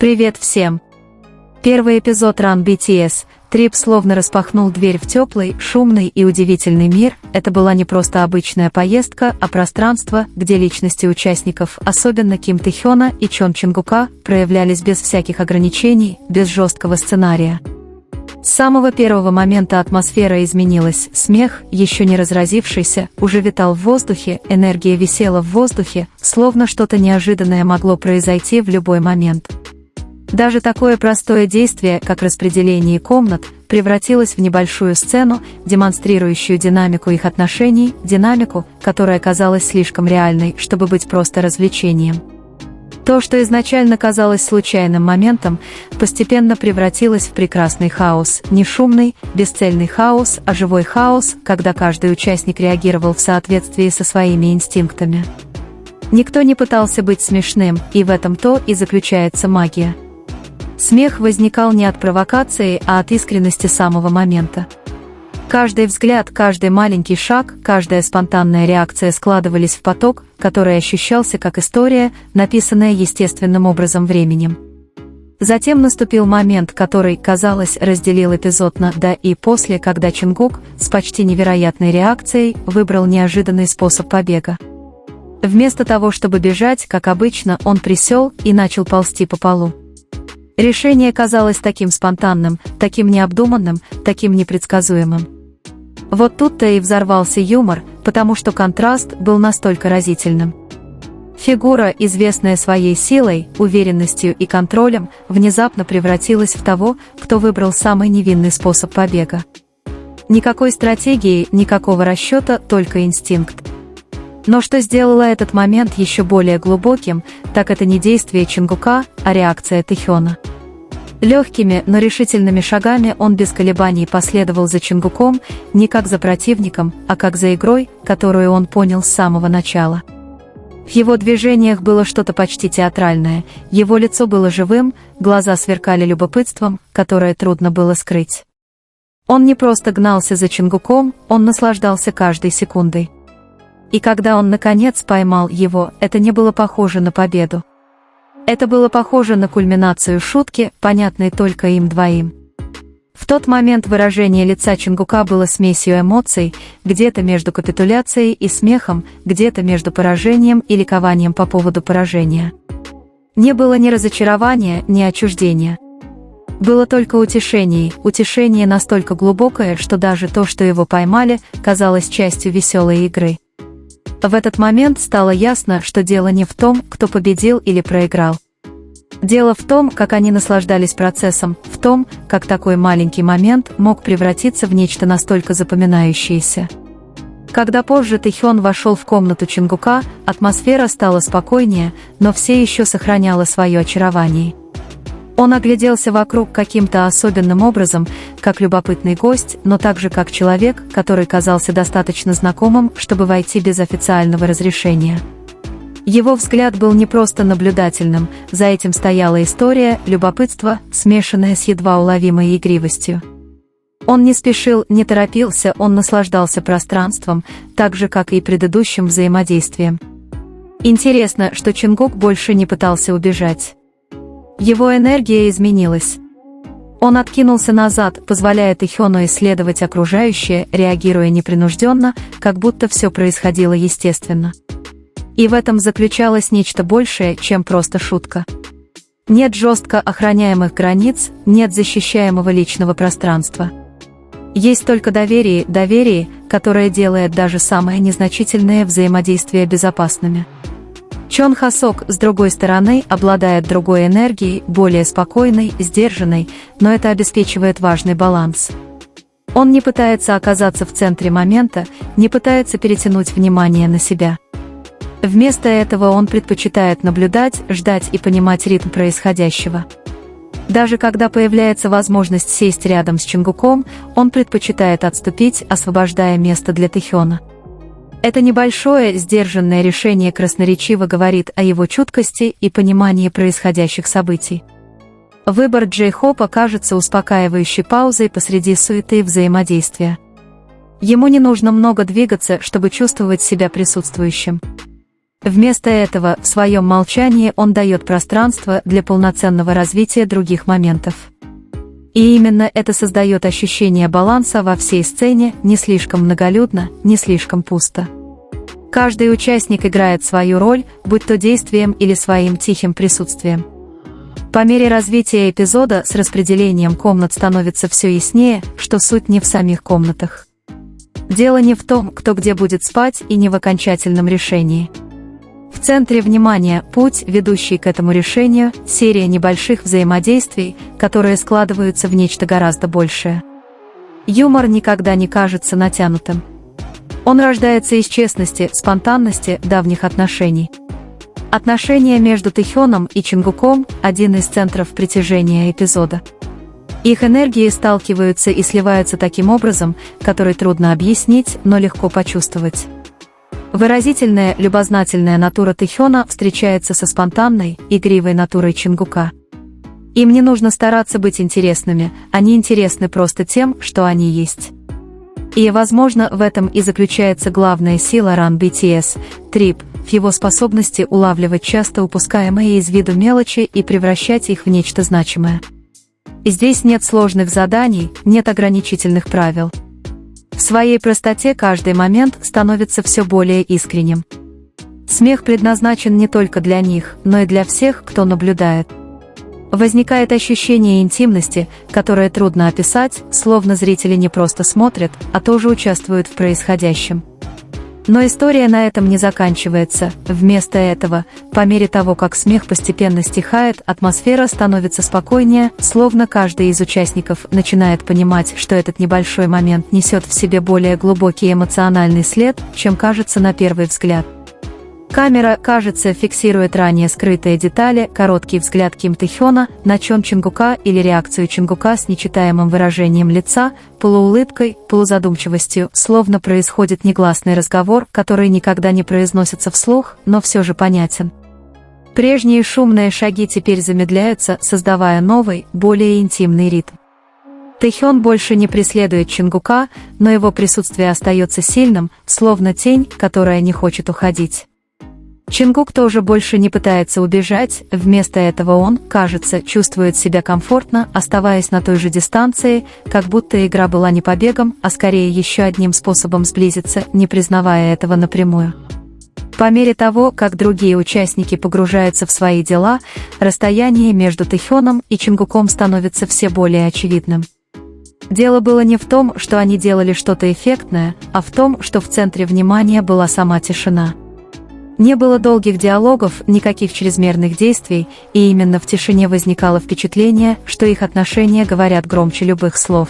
Привет всем! Первый эпизод Run BTS Trip словно распахнул дверь в теплый, шумный и удивительный мир. Это была не просто обычная поездка, а пространство, где личности участников, особенно Ким Тэхёна и Чон Чонгука, проявлялись без всяких ограничений, без жесткого сценария. С самого первого момента атмосфера изменилась, смех, еще не разразившийся, уже витал в воздухе, энергия висела в воздухе, словно что-то неожиданное могло произойти в любой момент. Даже такое простое действие, как распределение комнат, превратилось в небольшую сцену, демонстрирующую динамику их отношений, динамику, которая казалась слишком реальной, чтобы быть просто развлечением. То, что изначально казалось случайным моментом, постепенно превратилось в прекрасный хаос, не шумный, бесцельный хаос, а живой хаос, когда каждый участник реагировал в соответствии со своими инстинктами. Никто не пытался быть смешным, и в этом-то и заключается магия. Смех возникал не от провокации, а от искренности самого момента. Каждый взгляд, каждый маленький шаг, каждая спонтанная реакция складывались в поток, который ощущался как история, написанная естественным образом временем. Затем наступил момент, который, казалось, разделил эпизод на «до» и «после», когда Чонгук, с почти невероятной реакцией, выбрал неожиданный способ побега. Вместо того, чтобы бежать, как обычно, он присел и начал ползти по полу. Решение казалось таким спонтанным, таким необдуманным, таким непредсказуемым. Вот тут-то и взорвался юмор, потому что контраст был настолько разительным. Фигура, известная своей силой, уверенностью и контролем, внезапно превратилась в того, кто выбрал самый невинный способ побега. Никакой стратегии, никакого расчета, только инстинкт. Но что сделало этот момент еще более глубоким, так это не действие Чонгука, а реакция Тэхёна. Легкими, но решительными шагами он без колебаний последовал за Чонгуком, не как за противником, а как за игрой, которую он понял с самого начала. В его движениях было что-то почти театральное, его лицо было живым, глаза сверкали любопытством, которое трудно было скрыть. Он не просто гнался за Чонгуком, он наслаждался каждой секундой. И когда он наконец поймал его, это не было похоже на победу. Это было похоже на кульминацию шутки, понятной только им двоим. В тот момент выражение лица Чонгука было смесью эмоций, где-то между капитуляцией и смехом, где-то между поражением и ликованием по поводу поражения. Не было ни разочарования, ни отчуждения. Было только утешение, утешение настолько глубокое, что даже то, что его поймали, казалось частью веселой игры. В этот момент стало ясно, что дело не в том, кто победил или проиграл. Дело в том, как они наслаждались процессом, в том, как такой маленький момент мог превратиться в нечто настолько запоминающееся. Когда позже Тэхён вошел в комнату Чонгука, атмосфера стала спокойнее, но все еще сохраняла свое очарование. Он огляделся вокруг каким-то особенным образом, как любопытный гость, но также как человек, который казался достаточно знакомым, чтобы войти без официального разрешения. Его взгляд был не просто наблюдательным, за этим стояла история, любопытство, смешанное с едва уловимой игривостью. Он не спешил, не торопился, он наслаждался пространством, так же, как и предыдущим взаимодействием. Интересно, что Чонгук больше не пытался убежать. Его энергия изменилась. Он откинулся назад, позволяя Тэхёну исследовать окружающее, реагируя непринужденно, как будто все происходило естественно. И в этом заключалось нечто большее, чем просто шутка. Нет жестко охраняемых границ, нет защищаемого личного пространства. Есть только доверие, которое делает даже самые незначительные взаимодействия безопасными. Чон Хасок, с другой стороны, обладает другой энергией, более спокойной, сдержанной, но это обеспечивает важный баланс. Он не пытается оказаться в центре момента, не пытается перетянуть внимание на себя. Вместо этого он предпочитает наблюдать, ждать и понимать ритм происходящего. Даже когда появляется возможность сесть рядом с Чонгуком, он предпочитает отступить, освобождая место для Тэхёна. Это небольшое, сдержанное решение красноречиво говорит о его чуткости и понимании происходящих событий. Выбор Джей-Хопа кажется успокаивающей паузой посреди суеты взаимодействия. Ему не нужно много двигаться, чтобы чувствовать себя присутствующим. Вместо этого, в своем молчании он дает пространство для полноценного развития других моментов. И именно это создает ощущение баланса во всей сцене, не слишком многолюдно, не слишком пусто. Каждый участник играет свою роль, будь то действием или своим тихим присутствием. По мере развития эпизода с распределением комнат становится все яснее, что суть не в самих комнатах. Дело не в том, кто где будет спать, и не в окончательном решении. В центре внимания путь, ведущий к этому решению, серия небольших взаимодействий, которые складываются в нечто гораздо большее. Юмор никогда не кажется натянутым. Он рождается из честности, спонтанности, давних отношений. Отношения между Тэхёном и Чингуком – один из центров притяжения эпизода. Их энергии сталкиваются и сливаются таким образом, который трудно объяснить, но легко почувствовать. Выразительная, любознательная натура Тэхёна встречается со спонтанной, игривой натурой Чингука. Им не нужно стараться быть интересными, они интересны просто тем, что они есть. И, возможно, в этом и заключается главная сила Run BTS, Trip, в его способности улавливать часто упускаемые из виду мелочи и превращать их в нечто значимое. Здесь нет сложных заданий, нет ограничительных правил. В своей простоте каждый момент становится все более искренним. Смех предназначен не только для них, но и для всех, кто наблюдает. Возникает ощущение интимности, которое трудно описать, словно зрители не просто смотрят, а тоже участвуют в происходящем. Но история на этом не заканчивается. Вместо этого, по мере того, как смех постепенно стихает, атмосфера становится спокойнее, словно каждый из участников начинает понимать, что этот небольшой момент несет в себе более глубокий эмоциональный след, чем кажется на первый взгляд. Камера, кажется, фиксирует ранее скрытые детали, короткий взгляд Ким Тэхёна на Чон Чингука или реакцию Чингука с нечитаемым выражением лица, полуулыбкой, полузадумчивостью, словно происходит негласный разговор, который никогда не произносится вслух, но все же понятен. Прежние шумные шаги теперь замедляются, создавая новый, более интимный ритм. Тэхён больше не преследует Чингука, но его присутствие остается сильным, словно тень, которая не хочет уходить. Чингук тоже больше не пытается убежать, вместо этого он, кажется, чувствует себя комфортно, оставаясь на той же дистанции, как будто игра была не побегом, а скорее еще одним способом сблизиться, не признавая этого напрямую. По мере того, как другие участники погружаются в свои дела, расстояние между Тэхёном и Чингуком становится все более очевидным. Дело было не в том, что они делали что-то эффектное, а в том, что в центре внимания была сама тишина. Не было долгих диалогов, никаких чрезмерных действий, и именно в тишине возникало впечатление, что их отношения говорят громче любых слов.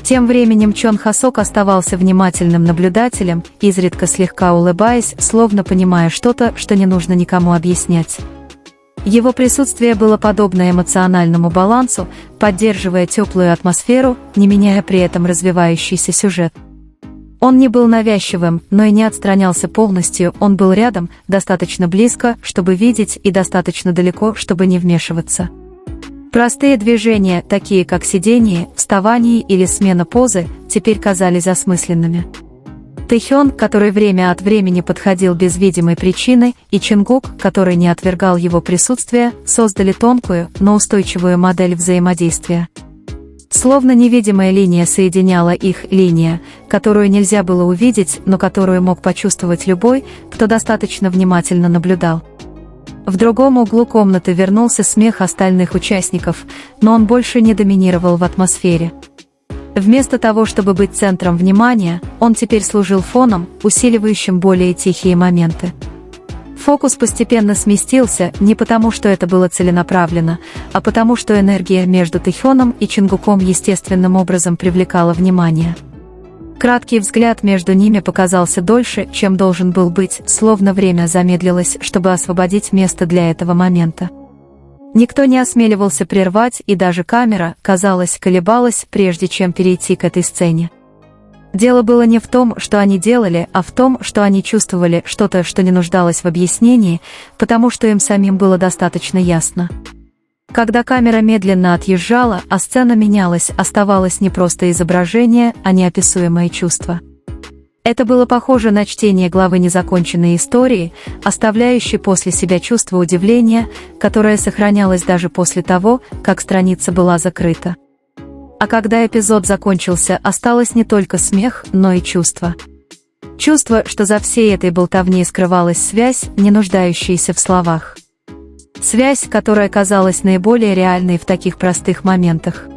Тем временем Чон Хасок оставался внимательным наблюдателем, изредка слегка улыбаясь, словно понимая что-то, что не нужно никому объяснять. Его присутствие было подобно эмоциональному балансу, поддерживая теплую атмосферу, не меняя при этом развивающийся сюжет. Он не был навязчивым, но и не отстранялся полностью, он был рядом, достаточно близко, чтобы видеть, и достаточно далеко, чтобы не вмешиваться. Простые движения, такие как сидение, вставание или смена позы, теперь казались осмысленными. Тэхён, который время от времени подходил без видимой причины, и Чингук, который не отвергал его присутствие, создали тонкую, но устойчивую модель взаимодействия. Словно невидимая линия соединяла их, линия, которую нельзя было увидеть, но которую мог почувствовать любой, кто достаточно внимательно наблюдал. В другом углу комнаты вернулся смех остальных участников, но он больше не доминировал в атмосфере. Вместо того, чтобы быть центром внимания, он теперь служил фоном, усиливающим более тихие моменты. Фокус постепенно сместился, не потому что это было целенаправленно, а потому что энергия между Тэхёном и Чингуком естественным образом привлекала внимание. Краткий взгляд между ними показался дольше, чем должен был быть, словно время замедлилось, чтобы освободить место для этого момента. Никто не осмеливался прервать, и даже камера, казалось, колебалась, прежде чем перейти к этой сцене. Дело было не в том, что они делали, а в том, что они чувствовали что-то, что не нуждалось в объяснении, потому что им самим было достаточно ясно. Когда камера медленно отъезжала, а сцена менялась, оставалось не просто изображение, а неописуемое чувство. Это было похоже на чтение главы незаконченной истории, оставляющей после себя чувство удивления, которое сохранялось даже после того, как страница была закрыта. А когда эпизод закончился, осталось не только смех, но и чувство. Чувство, что за всей этой болтовней скрывалась связь, не нуждающаяся в словах. Связь, которая казалась наиболее реальной в таких простых моментах.